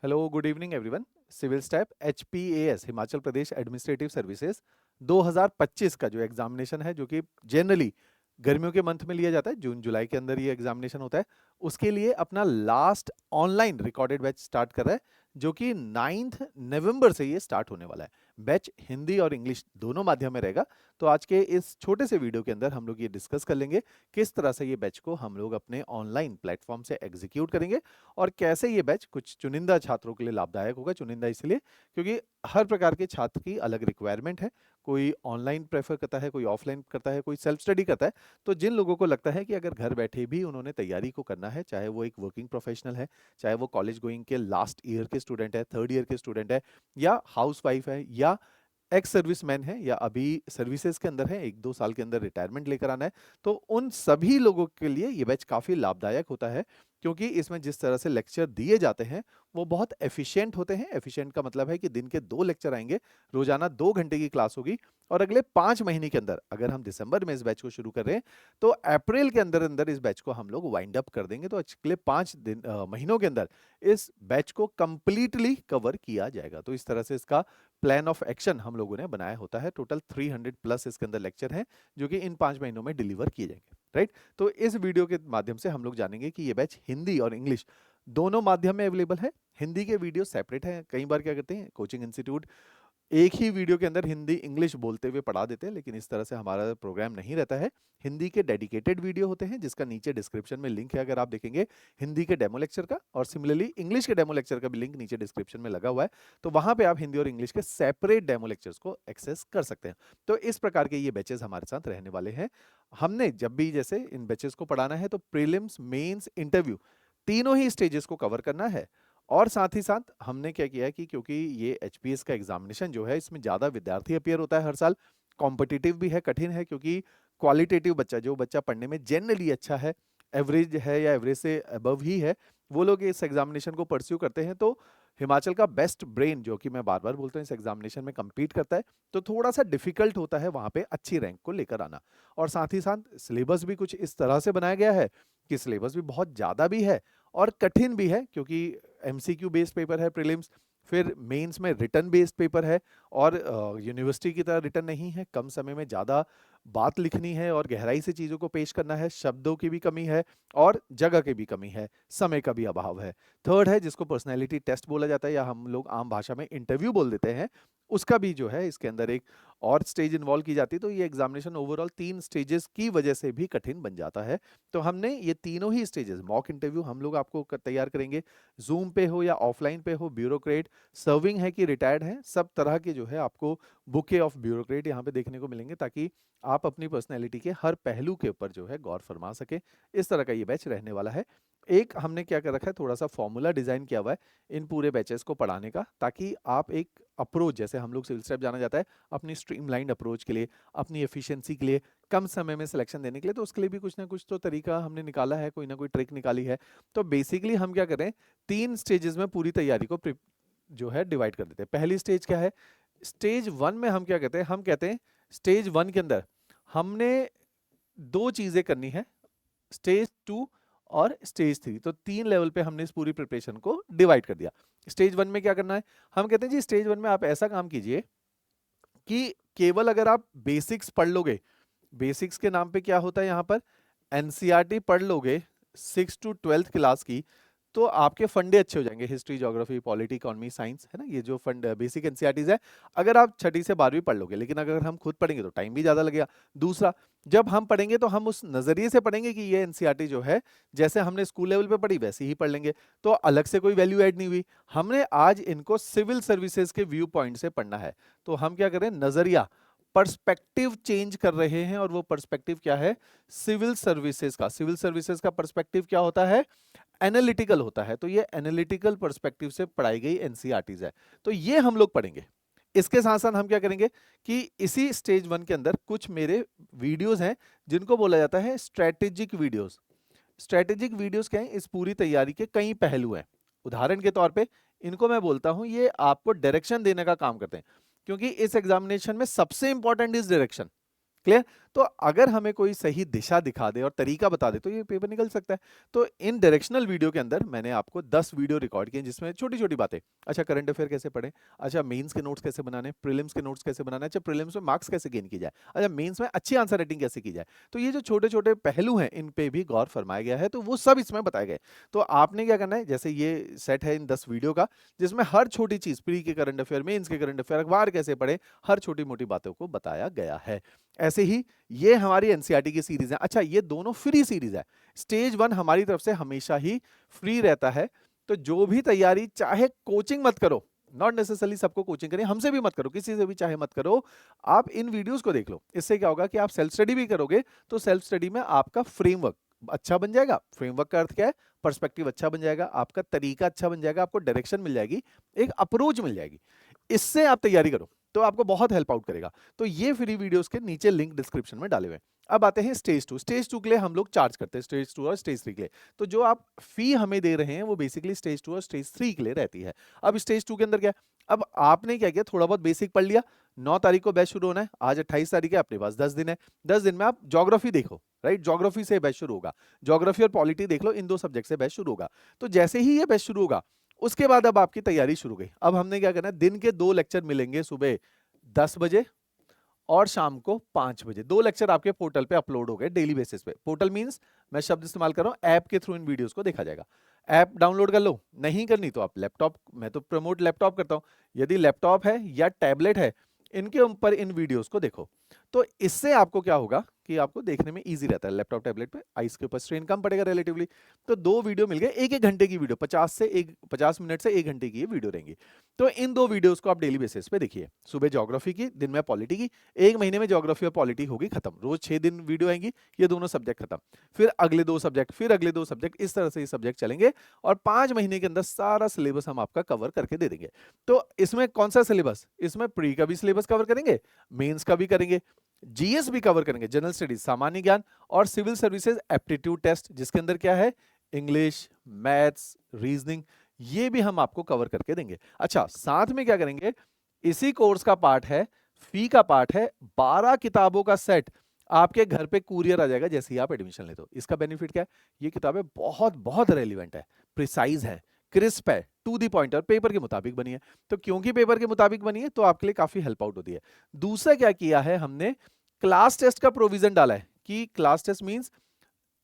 Hello good evening everyone. Civil step HPAS Himachal Pradesh administrative services 2025 का जो examination है, जो कि जनरली गर्मियों के मंथ में लिया जाता है, जून जुलाई के अंदर ये एग्जामिनेशन होता है, उसके लिए अपना last online recorded batch start कर रहा है, जो कि 9 नवंबर से ये स्टार्ट होने वाला है। बैच हिंदी और इंग्लिश दोनों माध्यम में रहेगा। तो आज के इस छोटे से वीडियो के अंदर हम लोग ये डिस्कस कर लेंगे किस तरह से ये बैच को हम लोग अपने ऑनलाइन प्लेटफॉर्म से एग्जीक्यूट करेंगे और कैसे ये बैच कुछ चुनिंदा छात्रों के लिए लाभदायक होगा। चुनिंदा इसलिए क्योंकि हर प्रकार के छात्र की अलग रिक्वायरमेंट है। कोई ऑनलाइन प्रेफर करता है, कोई ऑफलाइन करता है, कोई सेल्फ स्टडी करता है। तो जिन लोगों को लगता है कि अगर घर बैठे भी उन्होंने तैयारी को करना है, चाहे वो एक वर्किंग प्रोफेशनल है, चाहे वो कॉलेज गोइंग के लास्ट ईयर के स्टूडेंट है, थर्ड ईयर के स्टूडेंट है, या हाउस वाइफ है, या एक्स सर्विसमैन है, या अभी सर्विसेज के अंदर है, 1-2 साल के अंदर रिटायरमेंट लेकर आना है, तो उन सभी लोगों के लिए ये बैच काफ़ी लाभदायक होता है। क्योंकि इसमें जिस तरह से लेक्चर दिए जाते हैं वो बहुत एफिशिएंट होते हैं। एफिशिएंट का मतलब है कि दिन के 2 लेक्चर आएंगे, रोजाना 2 घंटे की क्लास होगी, और अगले 5 महीने के अंदर, अगर हम दिसंबर में इस बैच को शुरू कर रहे हैं, तो अप्रैल के अंदर अंदर इस बैच को हम लोग वाइंड अप कर देंगे। तो अगले 5 महीनों के अंदर इस बैच को कंप्लीटली कवर किया जाएगा। तो इस तरह से इसका प्लान ऑफ एक्शन हम लोगों ने बनाया होता है। टोटल 300 प्लस इसके अंदर लेक्चर हैं, जो कि इन 5 महीनों में डिलीवर किए जाएंगे। राइट। तो इस वीडियो के माध्यम से हम लोग जानेंगे कि ये बैच हिंदी और इंग्लिश दोनों माध्यम में अवेलेबल है। हिंदी के वीडियो सेपरेट हैं। कई बार क्या करते हैं, कोचिंग इंस्टीट्यूट एक ही वीडियो के अंदर हिंदी इंग्लिश बोलते हुए पढ़ा देते हैं, लेकिन इस तरह से हमारा प्रोग्राम नहीं रहता है। हिंदी के डेडिकेटेड वीडियो होते हैं, जिसका नीचे डिस्क्रिप्शन में लिंक है, अगर आप देखेंगे हिंदी के डेमो लेक्चर का, और सिमिलरली इंग्लिश के डेमो लेक्चर का भी लिंक नीचे डिस्क्रिप्शन में लगा हुआ है। तो वहां पे आप हिंदी और इंग्लिश के सेपरेट डेमो लेक्चर्स को एक्सेस कर सकते हैं। तो इस प्रकार के ये बैचेस हमारे साथ रहने वाले हैं। हमने जब भी जैसे इन बैचेस को पढ़ाना है, तो प्रीलिम्स, मेंस, इंटरव्यू तीनों ही स्टेजेस को कवर करना है। और साथ ही साथ हमने क्या किया है कि क्योंकि ये HPS का एग्जामिनेशन जो है, इसमें ज़्यादा विद्यार्थी अपीयर होता है हर साल, कॉम्पिटिटिव भी है, कठिन है, क्योंकि क्वालिटेटिव बच्चा, जो बच्चा पढ़ने में जनरली अच्छा है, एवरेज है या एवरेज से अबव ही है, वो लोग इस एग्जामिनेशन को परस्यू करते हैं। तो हिमाचल का बेस्ट ब्रेन, जो कि मैं बार बार बोलता हूँ, इस एग्जामिनेशन में compete करता है। तो थोड़ा सा डिफिकल्ट होता है वहाँ पे अच्छी रैंक को लेकर आना। और साथ ही साथ सिलेबस भी कुछ इस तरह से बनाया गया है कि सिलेबस भी बहुत ज़्यादा भी है और कठिन भी है, क्योंकि MCQ बेस्ड पेपर है प्रीलिम्स, फिर मेंस में रिटर्न बेस्ड पेपर है, और यूनिवर्सिटी की तरह रिटर्न नहीं है। कम समय में ज़्यादा बात लिखनी है और गहराई से चीज़ों को पेश करना है। शब्दों की भी कमी है और जगह की भी कमी है, समय का भी अभाव है। थर्ड है, जिसको पर्सनैलिटी टेस्ट बोला जाता है, या हम लोग आम भाषा में इंटरव्यू बोल देते हैं, उसका भी जो है इसके अंदर एक और स्टेज इन्वॉल्व की जाती है। तो ये एग्जामिनेशन ओवरऑल 3 स्टेजेस की वजह से भी कठिन बन जाता है। तो हमने ये तीनों ही स्टेजेस, मॉक इंटरव्यू हम लोग आपको तैयार करेंगे, जूम पे हो या ऑफलाइन पे हो, ब्यूरोक्रेट, सर्विंग है कि रिटायर्ड है, सब तरह के जो है आपको बुके ऑफ ब्यूरोक्रेट यहाँ पे देखने को मिलेंगे, ताकि आप अपनी पर्सनैलिटी के हर पहलू के ऊपर जो है गौर फरमा सके। इस तरह का ये बैच रहने वाला है। एक हमने क्या कर रखा है, थोड़ा सा फॉर्मूला डिजाइन किया हुआ है इन पूरे बैचेस को पढ़ाने का, ताकि आप एक अप्रोच, जैसे हम लोग सिविल स्टेप जाना जाता है अपनी स्ट्रीमलाइंड अप्रोच के लिए, अपनी एफिशिएंसी के लिए, कम समय में सिलेक्शन देने के लिए, तो उसके लिए भी कुछ ना कुछ तो तरीका हमने निकाला है, कोई ना कोई ट्रिक निकाली है। तो बेसिकली हम क्या करें, 3 स्टेजेस में पूरी तैयारी को जो है डिवाइड कर देते हैं। पहली स्टेज क्या है, स्टेज 1 में हम क्या कहते हैं, हम कहते हैं स्टेज 1 के अंदर हमने 2 चीजें करनी है, स्टेज 2 और स्टेज 3। तो 3 लेवल पे हमने इस पूरी प्रिपरेशन को डिवाइड कर दिया। स्टेज 1 में क्या करना है, हम कहते हैं जी स्टेज 1 में आप ऐसा काम कीजिए कि केवल अगर आप बेसिक्स पढ़ लोगे, बेसिक्स के नाम पे क्या होता है यहाँ पर, एनसीईआरटी पढ़ लोगे 6 टू 12th क्लास की, तो आपके फंडे अच्छे हो जाएंगे। History, geography, polity, economy, science, है ना, ये जो फंड बेसिक एनसीईआरटीज है, अगर आप छठी से 12वीं पढ़ लोगे। लेकिन अगर हम खुद पढ़ेंगे तो टाइम भी ज्यादा लगेगा। दूसरा, जब हम पढ़ेंगे तो हम उस नजरिए से पढ़ेंगे कि ये एनसीईआरटी जो है, जैसे हमने स्कूल लेवल पे पढ़ी वैसे ही पढ़ लेंगे, तो अलग से कोई वैल्यू ऐड नहीं हुई। हमने आज इनको सिविल सर्विसेज के व्यू पॉइंट से पढ़ना है। तो हम क्या करें, नजरिया, पर्सपेक्टिव चेंज कर रहे हैं, और वो पर्सपेक्टिव क्या है, सिविल सर्विसेज का। सिविल सर्विसेज का पर्सपेक्टिव क्या होता है, एनालिटिकल होता है। तो ये एनालिटिकल पर्सपेक्टिव से पढ़ाई गई एनसीईआरटीज है, तो ये हम लोग पढ़ेंगे। इसके साथ साथ हम क्या करेंगे कि इसी स्टेज 1 के अंदर कुछ मेरे वीडियोस हैं, जिनको बोला जाता है स्ट्रेटेजिक वीडियोस। स्ट्रेटेजिक वीडियोस क्या है, इस पूरी तैयारी के कई पहलू हैं। उदाहरण के तौर पे इनको मैं बोलता हूं, ये आपको डायरेक्शन देने का काम करते हैं, क्योंकि इस एग्जामिनेशन में सबसे इंपॉर्टेंट इज डायरेक्शन। क्लियर। तो अगर हमें कोई सही दिशा दिखा दे और तरीका बता दे तो ये पेपर निकल सकता है। तो इन डायरेक्शनल वीडियो के अंदर मैंने आपको 10 वीडियो रिकॉर्ड किए जिसमें छोटी-छोटी बातें, अच्छा करंट अफेयर कैसे पढ़ें, अच्छा मेंस के नोट्स कैसे बनाने, प्रीलिम्स के नोट्स कैसे बनाने, अच्छा प्रीलिम्स में मार्क्स कैसे गेन की जाए, अच्छा मेंस में अच्छी आंसर राइटिंग कैसे की जाए। तो ये जो छोटे-छोटे पहलू हैं इन पे भी गौर फरमाया गया है, तो वो सब इसमें बताए गए। तो आपने क्या करना है, जैसे ये सेट है इन 10 वीडियो का जिसमें हर छोटी चीज़ प्री के करंट अफेयर, मेंस के करंट अफेयर, अखबार कैसे पढ़ें, हर छोटी-मोटी बातों को बताया गया है। ऐसे ही ये हमारी एनसीईआरटी की सीरीज़ है। अच्छा ये दोनों फ्री सीरीज़ है। स्टेज 1 हमारी तरफ से हमेशा ही फ्री रहता है। तो जो भी तैयारी चाहे कोचिंग मत करो, नॉट नेसेसरली सबको कोचिंग करें, हमसे भी मत करो, किसी से भी चाहे मत करो, आप इन वीडियोज़ को देख लो। इससे क्या होगा कि आप सेल्फ स्टडी भी करोगे, तो सेल्फ स्टडी में आपका फ्रेमवर्क अच्छा बन जाएगा। फ्रेमवर्क का अर्थ क्या है? पर्सपेक्टिव अच्छा बन जाएगा, आपका तरीका अच्छा बन जाएगा, आपको डायरेक्शन मिल जाएगी, एक अप्रोच मिल जाएगी। इससे आप तैयारी करो, तो आपको बहुत हेल्प आउट करेगा। तो ये फ्री वीडियोज़ के नीचे लिंक डिस्क्रिप्शन में डाले हुए हैं। अब आते हैं स्टेज 2। स्टेज 2 के लिए हम लोग चार्ज करते हैं, स्टेज 2 और स्टेज 3 के लिए। तो जो आप फी हमें दे रहे हैं वो बेसिकली स्टेज 2 और स्टेज 3 के लिए रहती है। अब स्टेज 2 के अंदर क्या है? अब आपने क्या किया, थोड़ा बहुत बेसिक पढ़ लिया। 9 तारीख को बैच शुरू होना है, आज 28 तारीख है, अपने पास 10 दिन है। 10 दिन में आप ज्योग्राफी देखो, राइट? ज्योग्राफी से बैच शुरू होगा। ज्योग्राफी और पॉलिटी देख लो, इन 2 सब्जेक्ट से बैच शुरू होगा। तो जैसे ही ये बैच शुरू होगा, उसके बाद अब आपकी तैयारी शुरू हो गई। अब हमने क्या करना है, दिन के 2 लेक्चर मिलेंगे, सुबह 10 बजे और शाम को 5 बजे। 2 लेक्चर आपके पोर्टल पे अपलोड हो गए डेली बेसिस पे। पोर्टल मींस मैं शब्द इस्तेमाल कर रहा हूं, ऐप के थ्रू इन वीडियोस को देखा जाएगा। ऐप डाउनलोड कर लो, नहीं करनी तो आप लैपटॉप, मैं तो प्रमोट लैपटॉप करता हूं, यदि लैपटॉप है या टैबलेट है, इनके ऊपर इन वीडियोस को देखो। तो इससे आपको क्या होगा कि आपको देखने में इजी रहता है। लैपटॉप टैबलेट पे आइस के ऊपर स्ट्रेन कम पड़ेगा रिलेटिवली। तो 2 वीडियो मिल गए, 1-1 घंटे की वीडियो, 50 मिनट से 1 घंटे की ये वीडियो रहेंगी। तो इन 2 वीडियोस को आप डेली बेसिस पे देखिए। सुबह ज्योग्राफी की, दिन में पॉलिटी की। 1 महीने में ज्योग्राफी और पॉलिटी होगी खत्म। रोज 6 दिन वीडियो आएंगी, ये दोनों सब्जेक्ट खत्म। फिर अगले 2 सब्जेक्ट, फिर अगले 2 सब्जेक्ट, इस तरह से ये सब्जेक्ट चलेंगे और 5 महीने के अंदर सारा सिलेबस हम आपका कवर करके दे देंगे। तो इसमें कौन सा सिलेबस? इसमें प्री का भी सिलेबस कवर करेंगे, मेंस का भी करेंगे, जीएस भी कवर करेंगे, जनरल स्टडीज, सामान्य ज्ञान, और सिविल सर्विसेज एप्टीट्यूड टेस्ट, जिसके अंदर क्या है, इंग्लिश, मैथ्स, रीजनिंग, ये भी हम आपको कवर करके देंगे। अच्छा, साथ में क्या करेंगे, इसी कोर्स का पार्ट है, फी का पार्ट है, 12 किताबों का सेट आपके घर पे कुरियर आ जाएगा जैसे ही आप एडमिशन लेते हो। इसका बेनिफिट क्या है? ये किताबें बहुत बहुत रेलिवेंट है, प्रिसाइज है, क्रिस्प है, टू दी पॉइंट और पेपर के मुताबिक बनी है। तो क्योंकि पेपर के मुताबिक बनी है तो आपके लिए काफी हेल्प आउट होती है। दूसरा क्या किया है हमने, क्लास टेस्ट का प्रोविजन डाला है कि क्लास टेस्ट मींस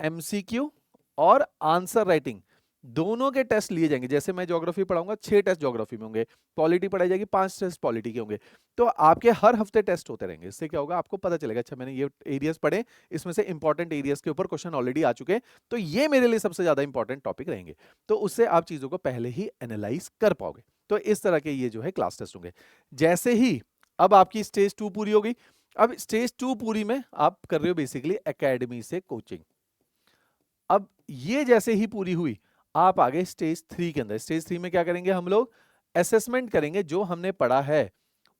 एमसीक्यू और आंसर राइटिंग दोनों के टेस्ट लिए जाएंगे। जैसे मैं ज्योग्राफी पढ़ाऊंगा, 6 टेस्ट ज्योग्राफी में होंगे, पॉलिटी पढ़ाई जाएगी, 5 टेस्ट पॉलिटी के होंगे। तो आपके हर हफ्ते टेस्ट होते रहेंगे। इससे क्या होगा, आपको पता चलेगा, अच्छा मैंने ये एरियाज पढ़े, इसमें से इंपॉर्टेंट एरियाज के ऊपर क्वेश्चन ऑलरेडी आ चुके हैं, तो ये मेरे लिए सबसे ज्यादा इंपॉर्टेंट टॉपिक रहेंगे। तो उससे आप चीजों को पहले ही एनालाइज कर पाओगे। तो इस तरह के ये जो है क्लास टेस्ट होंगे। जैसे ही अब आपकी स्टेज 2 पूरी होगी, अब स्टेज 2 पूरी में आप कर रहे हो बेसिकली एकेडमी से कोचिंग। अब ये जैसे ही पूरी हुई, आप आगे स्टेज 3 के अंदर। स्टेज 3 में क्या करेंगे, हम लोग असेसमेंट करेंगे, जो हमने पढ़ा है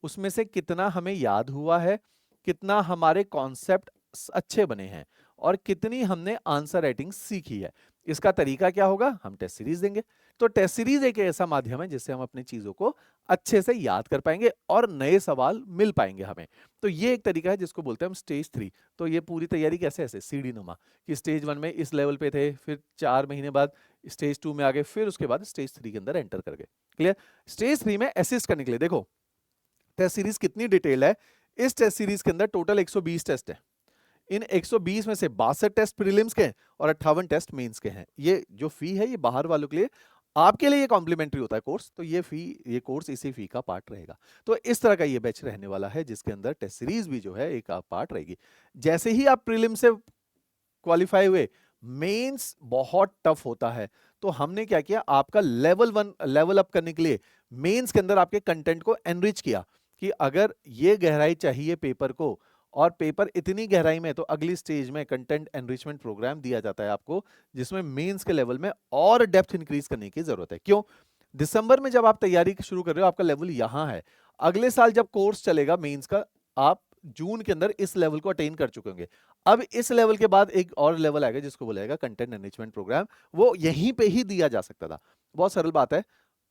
उसमें से कितना हमें याद हुआ है, कितना हमारे कॉन्सेप्ट अच्छे बने हैं और कितनी हमने आंसर राइटिंग सीखी है। इसका तरीका क्या होगा, हम टेस्ट सीरीज देंगे। तो टेस्ट सीरीज एक ऐसा माध्यम है जिससे हम अपनी चीजों को अच्छे से याद कर पाएंगे और नए सवाल मिल पाएंगे हमें। तो ये एक तरीका है जिसको बोलते हैं हम स्टेज 3। तो ये पूरी तैयारी कैसे, ऐसे सीढ़ी नुमा, कि स्टेज 1 में इस लेवल पे थे, फिर 4 महीने बाद स्टेज 2 में आ गए, फिर उसके बाद स्टेज 3 के अंदर एंटर कर गए। क्लियर? स्टेज 3 में असिस्ट करने के लिए देखो टेस्ट सीरीज कितनी डिटेल है। इस टेस्ट सीरीज के अंदर टोटल 120 टेस्ट है। इन 120 में से 62 टेस्ट प्रीलिम्स के हैं और 58 टेस्ट मेंस के हैं। ये जो फी है ये बाहर वालों के लिए, आपके लिए ये कॉम्प्लीमेंट्री होता है कोर्स, तो ये कोर्स इसी फी का पार्ट रहेगा। तो इस तरह का ये बैच रहने वाला है जिसके अंदर टेस्ट सीरीज भी जो है एक पार्ट रहेगी। जैसे ही आप प्रीलिम से क्वालिफाई हुए, मेंस बहुत टफ होता है। तो हमने क्या किया, आपका लेवल अप करने के लिए मेंस के अंदर आपके कंटेंट को एनरिच किया कि अगर ये गहराई चाहिए पेपर को और पेपर इतनी गहराई में, तो अगली स्टेज में कंटेंट एनरिचमेंट प्रोग्राम दिया जाता है आपको, जिसमें मेंस के लेवल में और डेप्थ इंक्रीज करने की जरूरत है। क्यों? दिसंबर में जब आप तैयारी शुरू कर रहे हो, आपका लेवल यहां है, अगले साल जब कोर्स चलेगा मेंस का, आप जून के अंदर इस लेवल को अटेन कर चुके होंगे। अब इस लेवल के बाद एक और लेवल आएगा जिसको बोला जाएगा कंटेंट एनरिचमेंट प्रोग्राम, वो यहीं पे ही दिया जा सकता था। बहुत सरल बात है,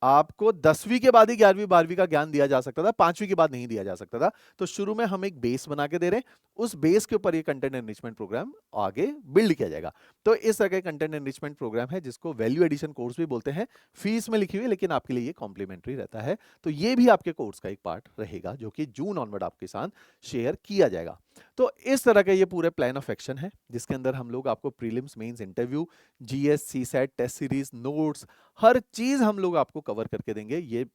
आपको 10वीं के बाद ही 11वीं 12वीं का ज्ञान दिया जा सकता था, 5वीं के बाद नहीं दिया जा सकता था। तो शुरू में हम एक बेस बना के दे रहे हैं, उस बेस के ऊपर ये कंटेंट एनरिचमेंट प्रोग्राम आगे बिल्ड किया जाएगा। तो इस तरह का कंटेंट एनरिचमेंट प्रोग्राम है जिसको वैल्यू एडिशन कोर्स भी बोलते हैं। फीस में लिखी हुई है लेकिन आपके लिए ये कॉम्प्लीमेंट्री रहता है। तो ये भी आपके कोर्स का एक पार्ट रहेगा जो कि जून ऑनवर्ड आपके साथ शेयर किया जाएगा। तो इस तरह का ये पूरे प्लान ऑफ एक्शन है जिसके अंदर हम लोग आपको prelims, mains, interview, GS, CSAT, test series, notes, हर चीज हम लोग आपको कवर करके देंगे। ये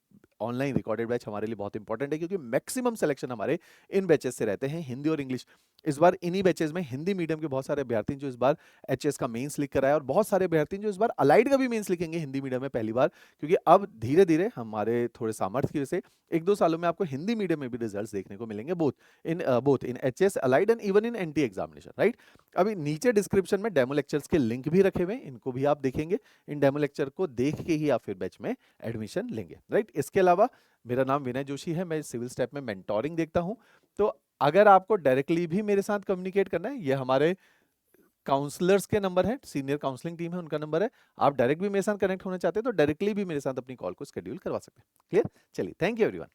ऑनलाइन रिकॉर्डेड बैच हमारे लिए बहुत इंपॉर्टेंट है क्योंकि मैक्सिमम सिलेक्शन हमारे इन बैचेस से रहते हैं, हिंदी और इंग्लिश। इस बार इन्हीं बैचेस में हिंदी मीडियम के बहुत सारे अभ्यर्थी जो इस बार एचएस का मेंस लिख कर आए और बहुत सारे अभ्यर्थी जो इस बार अलाइड का भी मेंस लिखेंगे हिंदी मीडियम में पहली बार, क्योंकि अब धीरे धीरे हमारे थोड़े सामर्थ्य की वजह से 1-2 सालों में आपको हिंदी मीडियम में भी रिजल्ट्स देखने को मिलेंगे, both in HS allied and even in NT examination, right. अभी नीचे डिस्क्रिप्शन में डेमो लेक्चर्स के लिंक भी रखे हुए हैं, इनको भी आप देखेंगे। इन डेमो लेक्चर को देख के ही आप फिर बैच में एडमिशन लेंगे, राइट। इसके अलावा मेरा नाम विनय जोशी है, मैं सिविल स्टेप में मेंटोरिंग देखता हूं। तो अगर आपको डायरेक्टली भी मेरे साथ कम्युनिकेट करना है, ये हमारे काउंसलर्स के नंबर है, सीनियर काउंसलिंग टीम है, उनका नंबर है। आप डायरेक्ट भी मेरे साथ कनेक्ट होना चाहते हैं तो डायरेक्टली भी मेरे साथ अपनी कॉल को शेड्यूल करवा सकते हैं। क्लियर? चलिए, थैंक यू एवरीवन।